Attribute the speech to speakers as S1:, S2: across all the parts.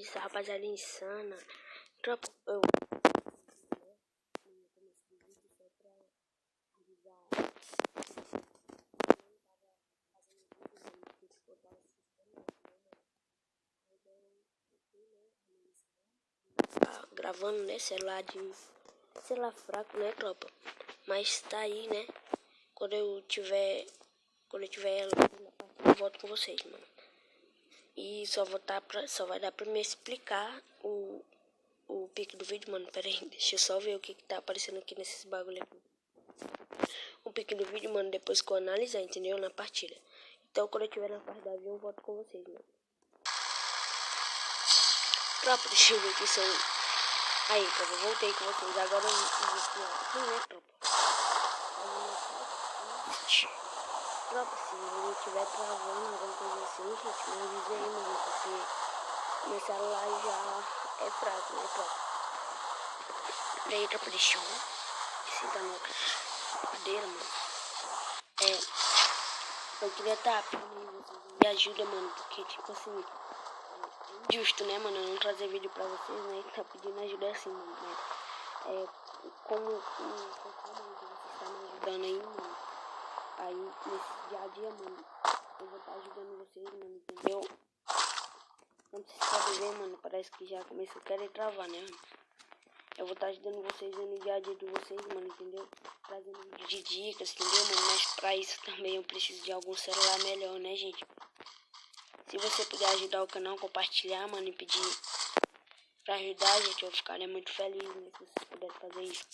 S1: isso, rapaziada insana. Tropa, eu gravando, né, celular fraco, né, tropa? Mas tá aí, né? Quando eu tiver eu volto com vocês, mano. E só vai dar pra me explicar o pique do vídeo, mano. Pera aí, deixa eu só ver o que tá aparecendo aqui nesses bagulho aqui. O pique do vídeo, mano, depois que eu analisar, entendeu? Na partida. Então, quando eu tiver na parte da avião, eu volto com vocês, mano. Tropa, deixa eu ver aqui são... Aí, tropa, eu voltei com vocês. Agora eu vou né, tropa? Tropa, se ele estiver travando alguma coisa assim, gente, me avisa aí, mano, porque meu celular já é fraco, né, tropa? Peraí, tropa, deixa eu sentar na cadeira, mano. Eu queria estar pedindo vocês me ajuda, mano, porque, tipo assim, é injusto, né, mano, eu não trazer vídeo pra vocês, né, e tá pedindo ajuda assim, mano, mas, como vocês estão me ajudando aí, mano, aí, nesse dia a dia, mano, eu vou estar ajudando vocês, mano, entendeu? Como vocês podem ver, mano, parece que já começou a querer travar, né, mano? Eu vou estar ajudando vocês no dia a dia de vocês, mano, entendeu? Trazendo vídeo de dicas, entendeu, mano? Mas pra isso também eu preciso de algum celular melhor, né, gente? Se você puder ajudar o canal, compartilhar, mano, e pedir pra ajudar, gente, eu ficaria muito feliz, né, se vocês puderem fazer isso.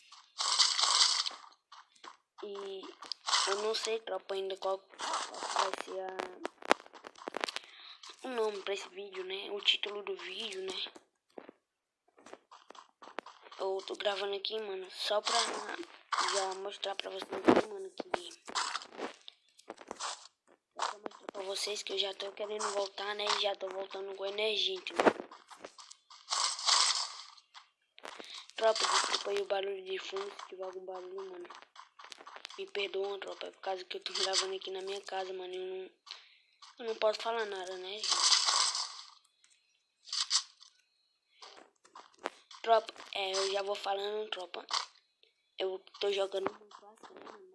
S1: E eu não sei, tropa, ainda qual vai ser o nome pra esse vídeo, né? O título do vídeo, né? Eu tô gravando aqui, mano, só pra já mostrar pra vocês, mano, que... Pra mostrar pra vocês que eu já tô querendo voltar, né? E já tô voltando com energia, entendeu? Tropa, desculpa aí o barulho de fundo, se tiver algum barulho, mano. Me perdoam, tropa, é por causa que eu tô gravando aqui na minha casa, mano. Eu não posso falar nada, né, gente? Tropa, eu já vou falando, tropa. Eu tô jogando muito fácil, né, mano?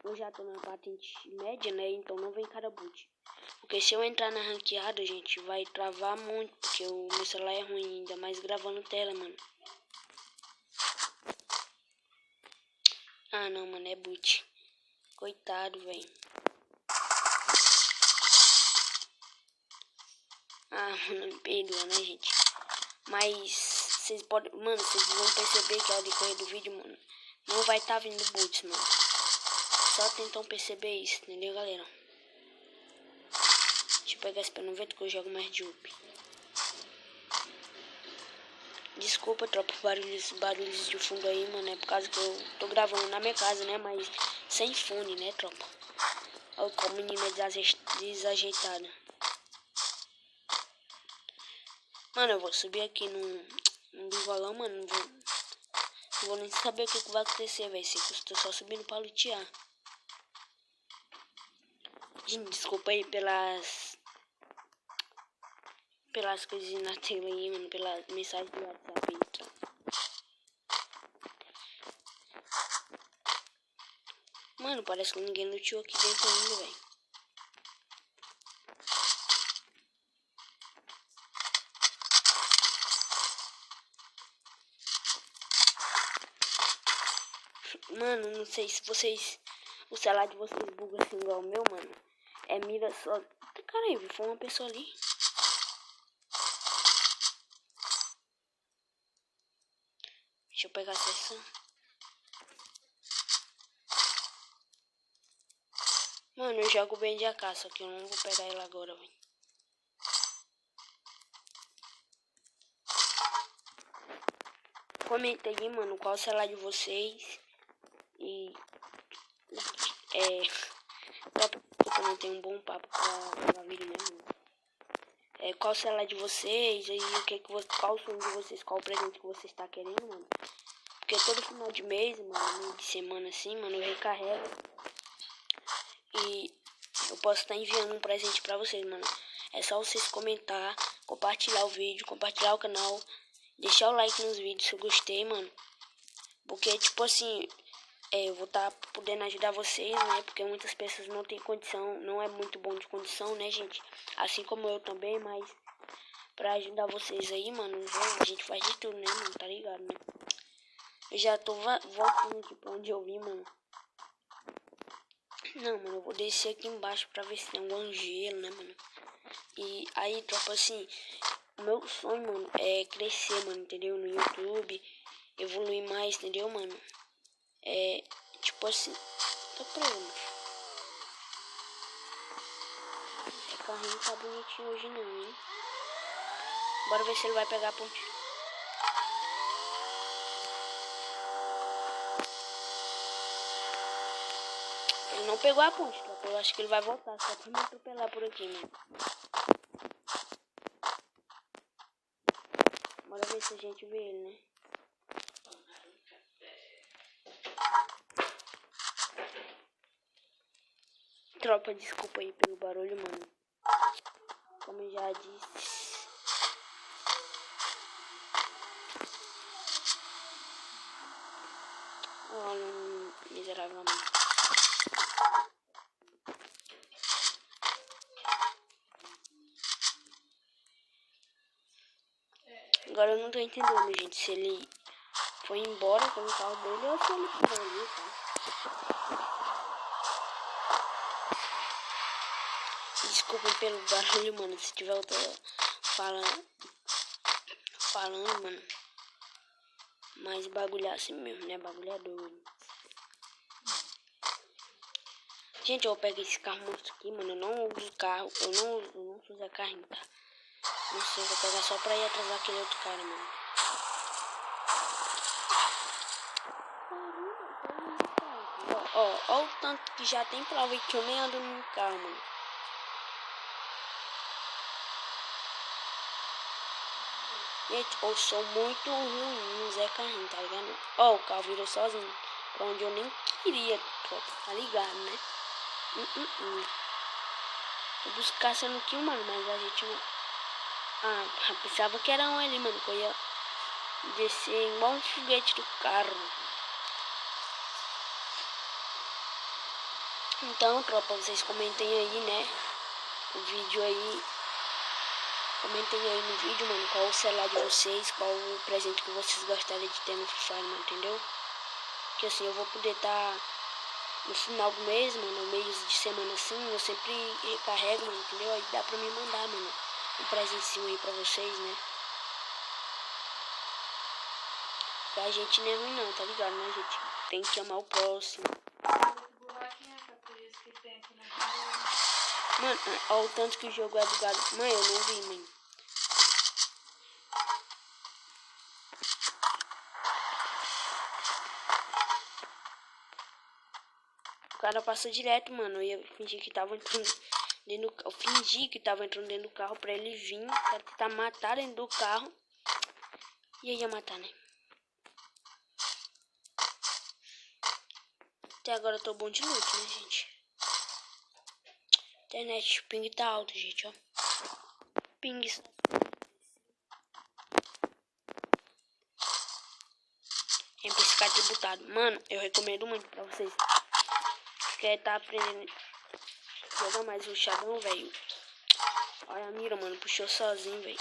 S1: Eu já tô na patente média, né? Então não vem cara boot. Porque se eu entrar na ranqueada, gente, vai travar muito. Porque o meu celular é ruim, ainda mais gravando tela, mano. Ah, não, mano, é boot. Coitado, velho. Ah, mano, me perdoa, né, gente? Mas vocês podem... Mano, vocês vão perceber que ao decorrer do vídeo, mano, não vai estar vindo boots, mano. Só tentam perceber isso, entendeu, galera? Deixa eu pegar esse P90 que eu jogo mais de up. Desculpa, tropa, barulhos de fundo aí, mano. É por causa que eu tô gravando na minha casa, né? Mas sem fone, né, tropa? Olha como a menina é desajeitada. Mano, eu vou subir aqui no bivolão, mano. Não vou nem saber o que vai acontecer, velho. Se eu estou só subindo pra lutear. Gente, desculpa aí pelas coisinhas na tela aí, mano. Pelas mensagens do WhatsApp aí, tropa. Mano, parece que ninguém luteou aqui dentro ainda, velho. Mano, não sei se o celular de vocês buga assim igual o meu, mano. É mira só. Cara aí, foi uma pessoa ali. Deixa eu pegar a sessão. Mano, eu jogo bem de AK, só que eu não vou pegar ela agora, velho. Comenta aí, mano, qual o celular de vocês. E... eu também tenho um bom papo pra gravar vídeo, né, mano? Qual o celular de vocês e qual o sonho de vocês, qual o presente que vocês tá querendo, mano? Porque todo final de mês, mano, meio de semana assim, mano, eu recarrego. E eu posso estar enviando um presente pra vocês, mano. É só vocês comentar compartilhar o vídeo, compartilhar o canal, deixar o like nos vídeos se eu gostei, mano. Porque, tipo assim, eu vou estar podendo ajudar vocês, né? Porque muitas pessoas não têm condição, não é muito bom de condição, né, gente? Assim como eu também, mas pra ajudar vocês aí, mano, a gente faz de tudo, né, mano? Tá ligado, né? Eu já tô voltando aqui pra onde eu vim, mano. Não, mano, eu vou descer aqui embaixo pra ver se tem algum gelo, né, mano? E aí, tropa, assim, o meu sonho, mano, é crescer, mano, entendeu? No YouTube, evoluir mais, entendeu, mano? Tipo assim, tô preso. O carrinho tá bonitinho hoje não, hein? Bora ver se ele vai pegar a ponte. Ele não pegou a ponte, tropa. Eu acho que ele vai voltar só pra me atropelar por aqui, mano. Bora ver se a gente vê ele, né? Tropa, desculpa aí pelo barulho, mano. Como eu já disse. Olha, miserável, mano. Agora eu não tô entendendo, gente, se ele foi embora com o carro dele ou se ele ficou ali, tá? Desculpa pelo barulho, mano, se tiver outra falando, mano. Mas bagulho assim mesmo, né? Bagulho é doido. Gente, eu pego esse carro monstro aqui, mano. Eu não uso carro, eu não uso usar carrinho, tá? Não sei, vou pegar só pra ir atrasar aquele outro cara, mano. Ó o tanto que já tem prova aí que eu nem ando no carro, mano. Gente, eu sou muito ruim no Zé Carrinho, tá ligado? Ó, o carro virou sozinho. Pra onde eu nem queria, tá ligado, né? Vou buscar sendo aqui, mano, mas a gente não... Ah, pensava que era um ali, mano, que eu ia descer igual um foguete do carro. Então, tropa, vocês comentem aí, né? O vídeo aí. Comentem aí no vídeo, mano, qual o celular de vocês, qual o presente que vocês gostariam de ter no Free Fire, mano, entendeu? Que assim, eu vou poder estar no final do mês, mano, no mês de semana assim, eu sempre recarrego, mano, entendeu? Aí dá pra me mandar, mano, um presentinho aí pra vocês, né? Pra gente não é ruim não, tá ligado, né, gente? Tem que amar o próximo. Mano, olha o tanto que o jogo é bugado. Mãe, eu não vi, mãe. O cara passou direto, mano. Eu ia fingir que tava entrando dentro do... Eu fingi que tava entrando dentro do carro pra ele vir, pra tentar matar dentro do carro. E aí ia matar, né? Até agora eu tô bom de loot, né, gente? Internet, o ping tá alto, gente, ó. Ping. MP5 tributado. Mano, eu recomendo muito pra vocês. Quer tá aprendendo a jogar mais o Xadão, velho. Olha a mira, mano. Puxou sozinho, velho.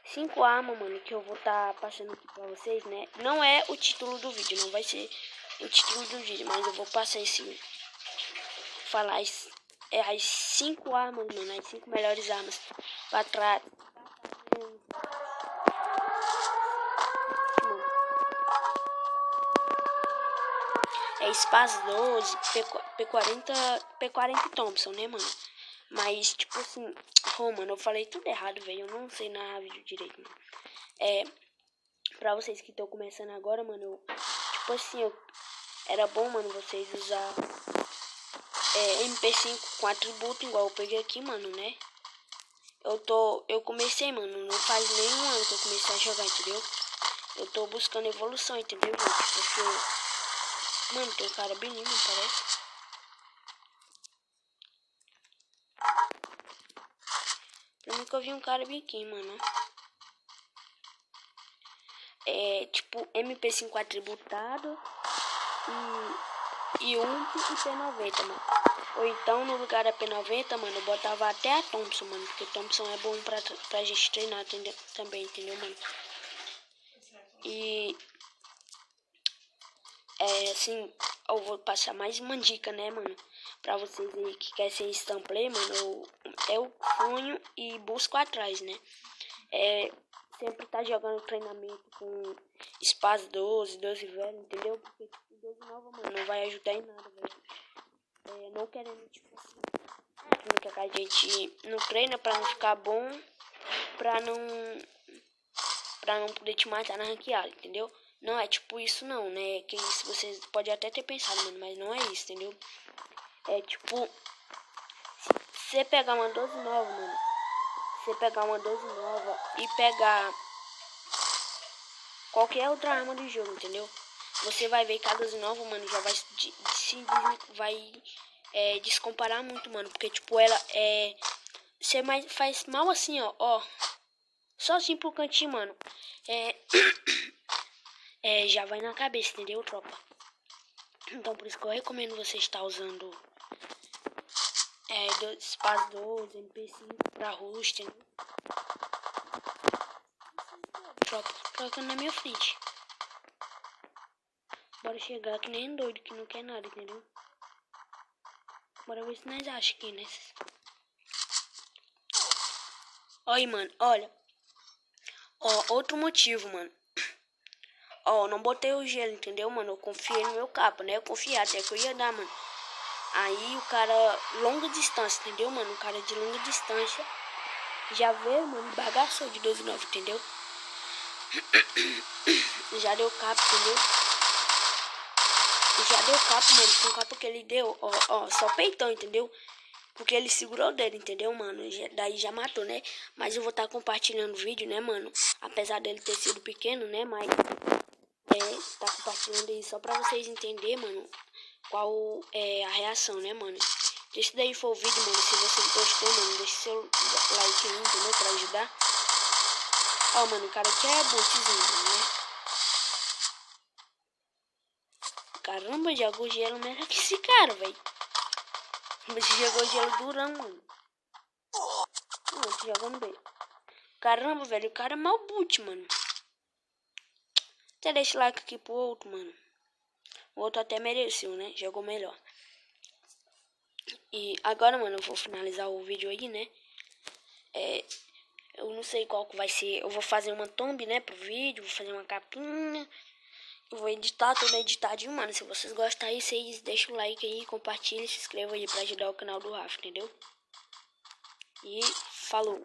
S1: 5 armas, mano, que eu vou tá passando aqui pra vocês, né? Não é o título do vídeo, não vai ser o título do vídeo, mas eu vou passar esse... Falar as 5 armas, mano, as 5 melhores armas pra trás. Spaz 12, P40 Thompson, né, mano? Mas, tipo assim, mano, eu falei tudo errado, velho. Eu não sei narrar vídeo direito, mano. Pra vocês que estão começando agora, mano, tipo assim, era bom, mano, vocês usar MP5 com atributo, igual eu peguei aqui, mano, né? Eu comecei, mano, não faz nem um ano que eu comecei a jogar, entendeu? Eu tô buscando evolução, entendeu, gente? Porque, mano, tem um cara bem lindo, parece. nunca vi um cara bem aqui, mano. É tipo MP5 atributado e UMP e P90, mano. Ou então no lugar da P90, mano, eu botava até a Thompson, mano. Porque Thompson é bom pra gente treinar também, entendeu, mano? E assim, eu vou passar mais uma dica, né, mano? Pra vocês aí que querem ser instant play, mano, eu sonho e busco atrás, né? Sempre tá jogando treinamento com espaço 12 velho, entendeu? Porque tipo, 12 nova, mano, não vai ajudar em nada, velho. Não querendo, tipo assim, que a gente não treina pra não ficar bom, pra não poder te matar na ranqueada, entendeu? Não é tipo isso não, né? Que isso vocês podem até ter pensado, mano, mas não é isso, entendeu? É tipo, se você pegar uma 12 nova, mano, você pegar uma 12 nova e pegar qualquer outra arma do jogo, entendeu? Você vai ver que a 12 nova, mano, já vai descomparar muito, mano, porque tipo, ela você faz mal assim, ó, só assim pro cantinho, mano, já vai na cabeça, entendeu, tropa? Então por isso que eu recomendo você estar usando Espaço 12, MP5 pra host, né? Tropa, troca na minha frente. Bora chegar que nem doido, que não quer nada, entendeu? Bora ver se nós achamos aqui, né? Olha, mano, olha. Ó, outro motivo, mano. Ó, não botei o gelo, entendeu, mano? Eu confiei no meu capa, né? Eu confiei até que eu ia dar, mano. Aí o cara, longa distância, entendeu, mano? O cara de longa distância já veio, mano, bagaçou de 12,9, entendeu? Já deu capa, entendeu? Já deu capa, mano, com o capa que ele deu, ó, só peitão, entendeu? Porque ele segurou o dedo, entendeu, mano? Daí já matou, né? Mas eu vou estar compartilhando o vídeo, né, mano? Apesar dele ter sido pequeno, né, mas tá compartilhando aí só pra vocês entenderem, mano, qual é a reação, né, mano? Esse daí foi o vídeo, mano. Se você gostou, mano, deixa seu like aí, entendeu? Pra ajudar. Ó, mano, o cara aqui é botezinho, né? Caramba, jogou gelo melhor que esse cara, velho. Você jogou gelo durão, mano. Não, tô jogando bem. Caramba, velho, o cara é mal boot, mano. Até deixa like aqui pro outro, mano. O outro até mereceu, né? Jogou melhor. E agora, mano, eu vou finalizar o vídeo aí, né? Eu não sei qual que vai ser. Eu vou fazer uma thumb, né, pro vídeo. Vou fazer uma capinha. Eu vou editar, tudo editadinho, mano. Se vocês gostarem, vocês deixam o like aí, compartilhem, se inscrevam aí pra ajudar o canal do Rafa, entendeu? E falou!